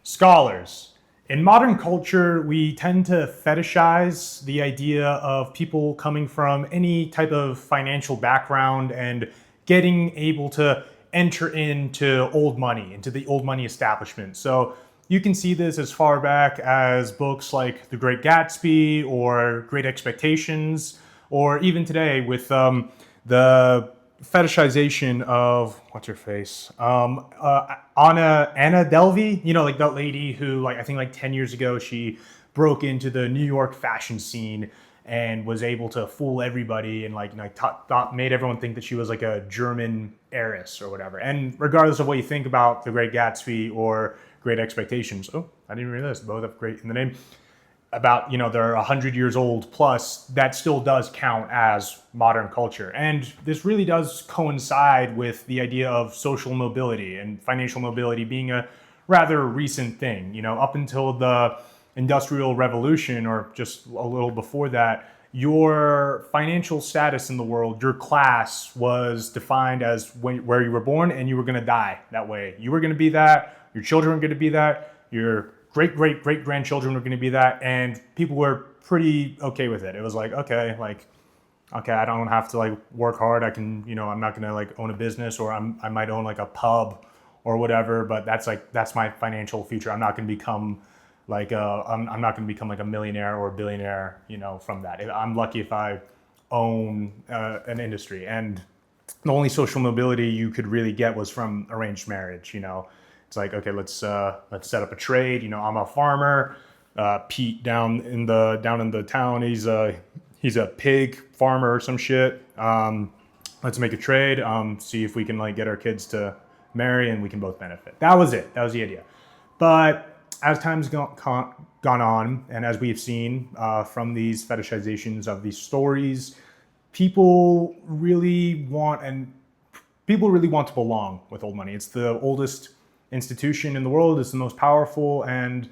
Scholars. In modern culture, we tend to fetishize the idea of people coming from any type of financial background and getting able to enter into the old money establishment. So you can see this as far back as books like The Great Gatsby or Great Expectations, or even today with the fetishization of what's her face, Anna Delvey. You know, like that lady who, like, I think like 10 years ago, she broke into the New York fashion scene and was able to fool everybody and made everyone think that she was like a German heiress or whatever. And regardless of what you think about The Great Gatsby or Great Expectations, oh, I didn't realize both have great in the name, about, they're 100 years old plus, that still does count as modern culture. And this really does coincide with the idea of social mobility and financial mobility being a rather recent thing. Up until the Industrial Revolution, or just a little before that, your financial status in the world, your class, was defined as where you were born, and you were going to die that way. You were going to be that, your children were going to be that, your great grandchildren were going to be that, and people were pretty okay with it. It was like, okay, I don't have to work hard. I can, I'm not going to own a business, or I might own a pub or whatever, but that's my financial future. I'm not going to become I'm not going to become a millionaire or a billionaire, from that. I'm lucky if I own an industry. And the only social mobility you could really get was from arranged marriage. It's like, okay, let's set up a trade. I'm a farmer. Pete down in the town, he's a pig farmer or some shit. Let's make a trade. See if we can get our kids to marry and we can both benefit. That was it. That was the idea. But as time's gone on, and as we've seen from these fetishizations of these stories, people really want to belong with old money. It's the oldest institution in the world. It's the most powerful, and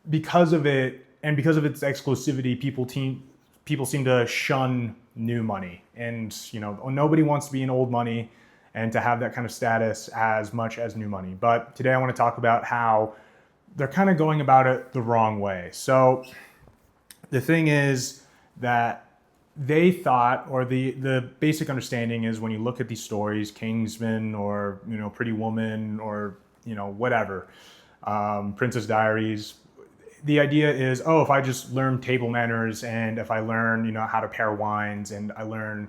because of it and because of its exclusivity, people seem to shun new money. And nobody wants to be in old money and to have that kind of status as much as new money. But today I want to talk about how they're kind of going about it the wrong way. So the thing is that they thought, or the basic understanding is, when you look at these stories, Kingsman or Pretty Woman or whatever, Princess Diaries, the idea is, if I just learn table manners, and if I learn how to pair wines, and I learn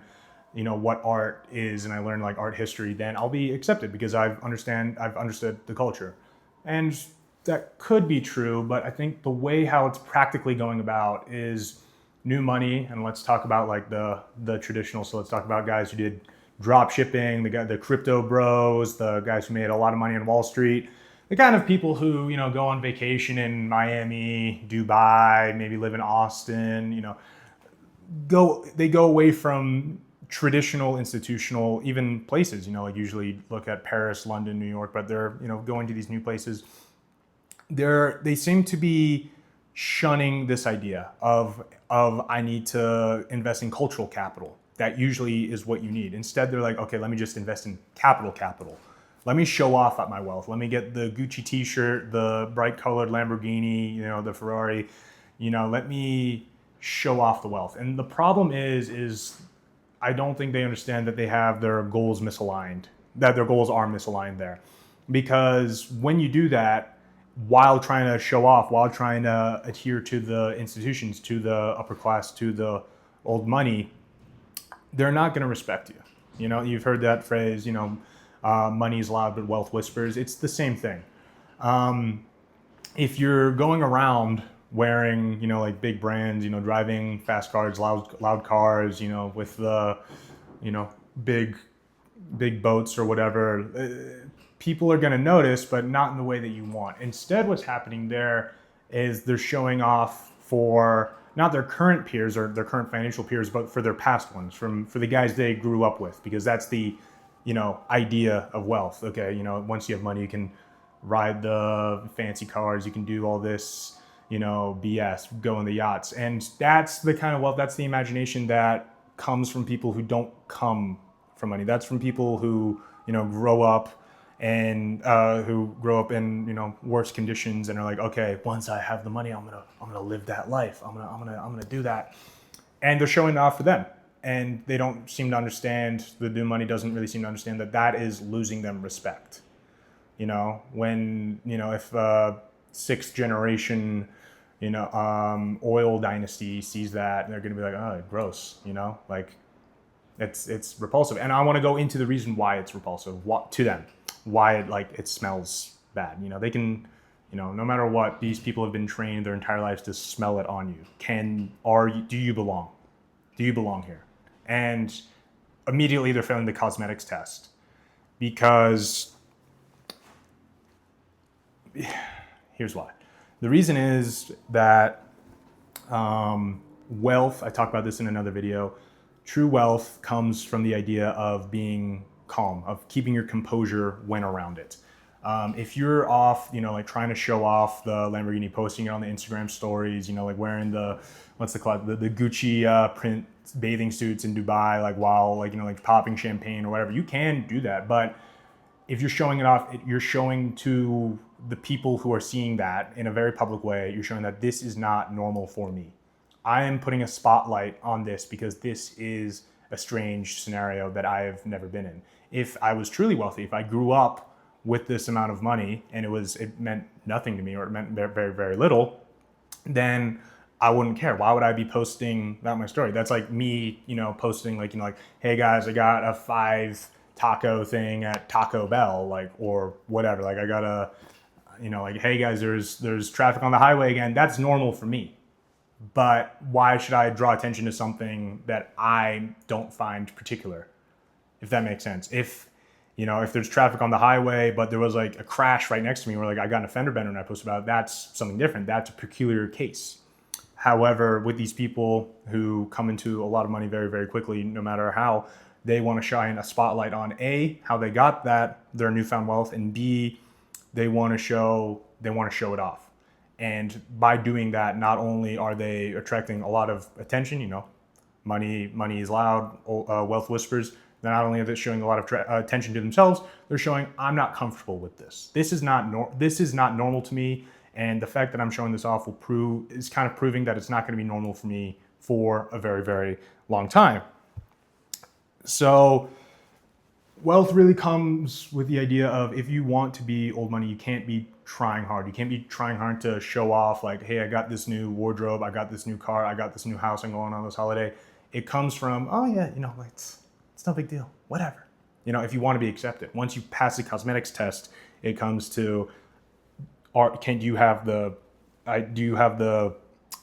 what art is, and I learn art history, then I'll be accepted because I've understood the culture. And that could be true, but I think the way how it's practically going about is new money. And let's talk about the traditional. So let's talk about guys who did drop shipping, the crypto bros, the guys who made a lot of money on Wall Street, the kind of people who go on vacation in Miami, Dubai, maybe live in Austin. They go away from traditional institutional even places. Usually look at Paris, London, New York, but they're going to these new places. They seem to be shunning this idea of I need to invest in cultural capital. That usually is what you need. Instead, they're like, okay, let me just invest in capital. Let me show off at my wealth. Let me get the Gucci t-shirt, the bright colored Lamborghini, the Ferrari. Let me show off the wealth. And the problem is I don't think they understand that they have their goals misaligned, that their goals are misaligned there. Because when you do that, while trying to show off, while trying to adhere to the institutions, to the upper class, to the old money, they're not going to respect you. You've heard that phrase, money is loud, but wealth whispers. It's the same thing. If you're going around wearing, big brands, driving fast cars, loud cars, with the, big boats or whatever, people are going to notice, but not in the way that you want. Instead, what's happening there is they're showing off for not their current peers or their current financial peers, but for their past ones, for the guys they grew up with, because that's the, idea of wealth. Okay, once you have money, you can ride the fancy cars, you can do all this, BS, go on the yachts. And that's the kind of wealth, that's the imagination that comes from people who don't come from money. That's from people who, grow up and who grow up in worse conditions and are like, okay, once I have the money, I'm gonna live that life. I'm gonna do that, and they're showing it off for them, and they don't seem to understand. The new money doesn't really seem to understand that that is losing them respect. When if sixth generation oil dynasty sees that, they're gonna be like, oh, gross, like it's repulsive. And I want to go into the reason why it's repulsive, what to them, why it smells bad. They can, no matter what, these people have been trained their entire lives to smell it on you. Do you belong? Do you belong here? And immediately they're failing the cosmetics test, because here's why. The reason is that wealth, I talked about this in another video, true wealth comes from the idea of being calm, of keeping your composure when around it. If you're off, trying to show off the Lamborghini, posting it on the Instagram stories, wearing the Gucci print bathing suits in Dubai, while popping champagne or whatever, you can do that. But if you're showing it off, you're showing to the people who are seeing that in a very public way, you're showing that this is not normal for me. I am putting a spotlight on this because this is a strange scenario that I have never been in. If I was truly wealthy, if I grew up with this amount of money and it meant nothing to me, or it meant very, very, very little, then I wouldn't care. Why would I be posting about my story? That's like me, posting hey guys, I got a 5 taco thing at Taco Bell, or whatever. I got a, hey guys, there's traffic on the highway again. That's normal for me. But why should I draw attention to something that I don't find particular? If that makes sense. If there's traffic on the highway, but there was a crash right next to me where I got in a fender bender and I posted about it, that's something different. That's a peculiar case. However, with these people who come into a lot of money very, very quickly, no matter how, they want to shine a spotlight on A, how they got their newfound wealth, and B, they want to show it off. And by doing that, not only are they attracting a lot of attention, money is loud, wealth whispers. Not only are they showing a lot of attention to themselves, they're showing, I'm not comfortable with this. This is not normal to me. And the fact that I'm showing this off is kind of proving that it's not going to be normal for me for a very, very long time. So wealth really comes with the idea of, if you want to be old money, you can't be trying hard. You can't be trying hard to show off hey, I got this new wardrobe, I got this new car, I got this new house, I'm going on this holiday. It comes from, oh yeah, it's no big deal, whatever. If you want to be accepted. Once you pass the cosmetics test, it comes to, do you have the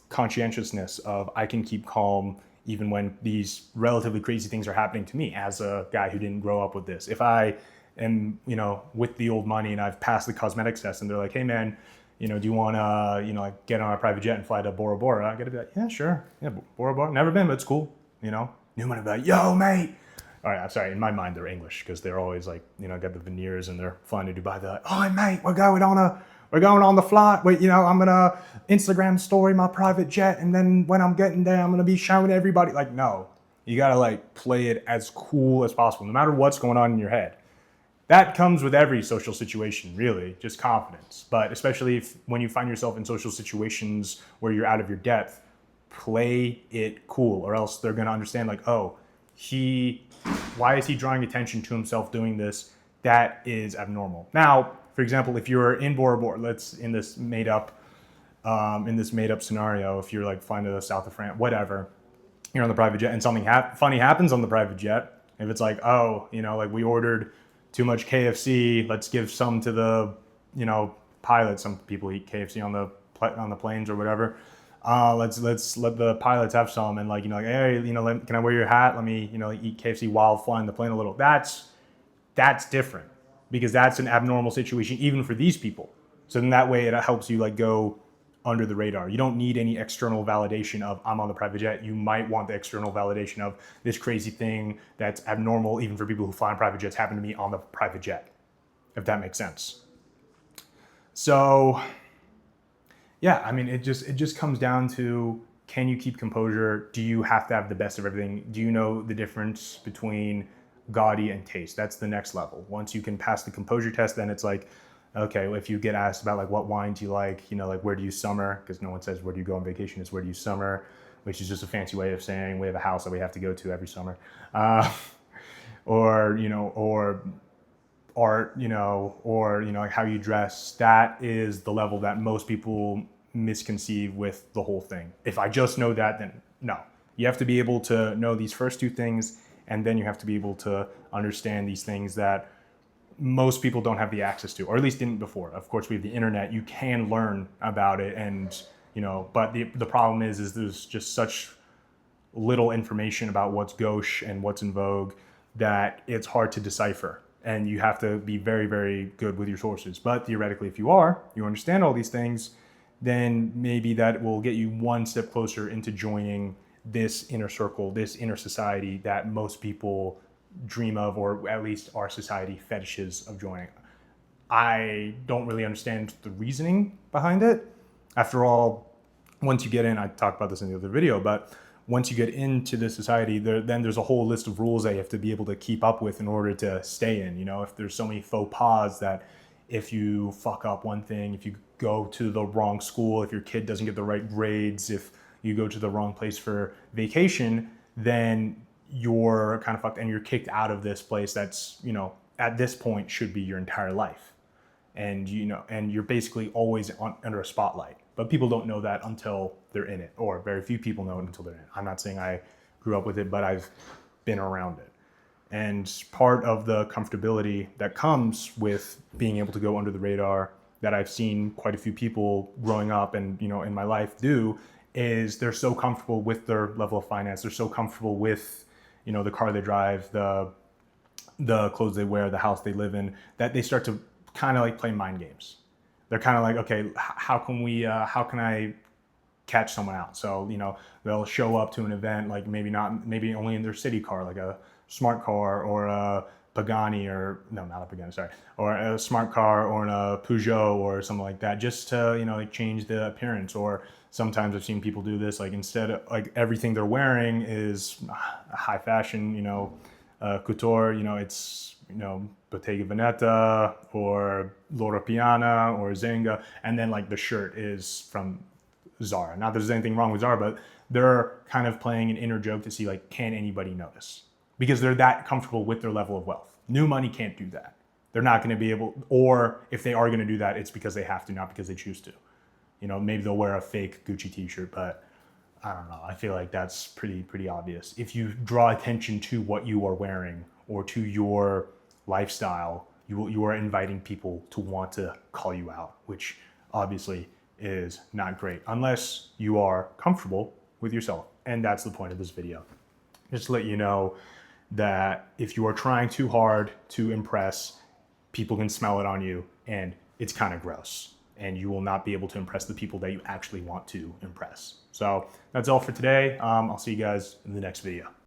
conscientiousness of, I can keep calm even when these relatively crazy things are happening to me as a guy who didn't grow up with this. If I am, with the old money and I've passed the cosmetics test and they're like, hey man, do you want to, get on a private jet and fly to Bora Bora? I got to be like, yeah, sure. Yeah, Bora Bora, never been, but it's cool. New money be like, yo mate. All right, I'm sorry, in my mind they're English because they're always got the veneers and they're flying to Dubai. They're like, oh mate, we're going on the flight. Wait, I'm gonna Instagram story my private jet, and then when I'm getting there, I'm gonna be showing everybody. No, you gotta play it as cool as possible, no matter what's going on in your head. That comes with every social situation, really, just confidence. But especially when you find yourself in social situations where you're out of your depth, play it cool, or else they're gonna understand oh, why is he drawing attention to himself doing this? That is abnormal. Now, for example, if you're in Bora Bora, in this made up scenario, if you're flying to the south of France, whatever, you're on the private jet and something funny happens on the private jet. If it's we ordered too much KFC, let's give some to the pilots. Some people eat KFC on the planes or whatever. Let's let the pilots have some, and hey, can I wear your hat? Let me eat KFC while flying the plane a little. That's different, because that's an abnormal situation even for these people. So then that way it helps you go under the radar. You don't need any external validation of, I'm on the private jet. You might want the external validation of, this crazy thing that's abnormal even for people who fly on private jets happened to me on the private jet, if that makes sense. So yeah, it just comes down to, can you keep composure? Do you have to have the best of everything? Do you know the difference between gaudy, and taste. That's the next level. Once you can pass the composure test, then it's like, okay, if you get asked about like what wine do you like, like where do you summer, because no one says where do you go on vacation, it's where do you summer, which is just a fancy way of saying we have a house that we have to go to every summer. Or or art, or like how you dress. That is the level that most people misconceive with the whole thing. If I just know that, then no. You have to be able to know these first two things, and then you have to be able to understand these things that most people don't have the access to, or at least didn't before. Of course, we have the internet. You can learn about it, and but the problem is there's just such little information about what's gauche and what's in vogue that it's hard to decipher. And you have to be very, very good with your sources. But theoretically, if you understand all these things, then maybe that will get you one step closer into joining this inner circle, this inner society that most people dream of, or at least our society fetishes of joining. I don't really understand the reasoning behind it. After all, once you get in, I talked about this in the other video, but once you get into this society, then there's a whole list of rules that you have to be able to keep up with in order to stay in. If there's so many faux pas that if you fuck up one thing, if you go to the wrong school, if your kid doesn't get the right grades, if you go to the wrong place for vacation, then you're kind of fucked and you're kicked out of this place that's, at this point should be your entire life. And, and you're basically always under a spotlight. But people don't know that until they're in it, or very few people know it until they're in it. I'm not saying I grew up with it, but I've been around it. And part of the comfortability that comes with being able to go under the radar that I've seen quite a few people growing up and, in my life do, is they're so comfortable with their level of finance. They're so comfortable with, the car they drive, the clothes they wear, the house they live in, that they start to kind of like play mind games. They're kind of like, okay, how can I catch someone out? So, they'll show up to an event, like maybe only in their city car, like a smart car or a Pagani, or no, not a Pagani, sorry, or a smart car or a Peugeot or something like that, just to, like change the appearance. Or sometimes I've seen people do this, like instead of like everything they're wearing is high fashion, couture, it's, Bottega Veneta or Loro Piana or Zenga, and then like the shirt is from Zara. Not that there's anything wrong with Zara, but they're kind of playing an inner joke to see like, can anybody notice? Because they're that comfortable with their level of wealth. New money can't do that. They're not going to be able, or if they are going to do that, it's because they have to, not because they choose to. Maybe they'll wear a fake Gucci t-shirt, but I don't know. I feel like that's pretty obvious. If you draw attention to what you are wearing or to your lifestyle, you are inviting people to want to call you out, which obviously is not great unless you are comfortable with yourself. And that's the point of this video. Just to let you know that if you are trying too hard to impress, people can smell it on you, and it's kind of gross. And you will not be able to impress the people that you actually want to impress. So that's all for today. I'll see you guys in the next video.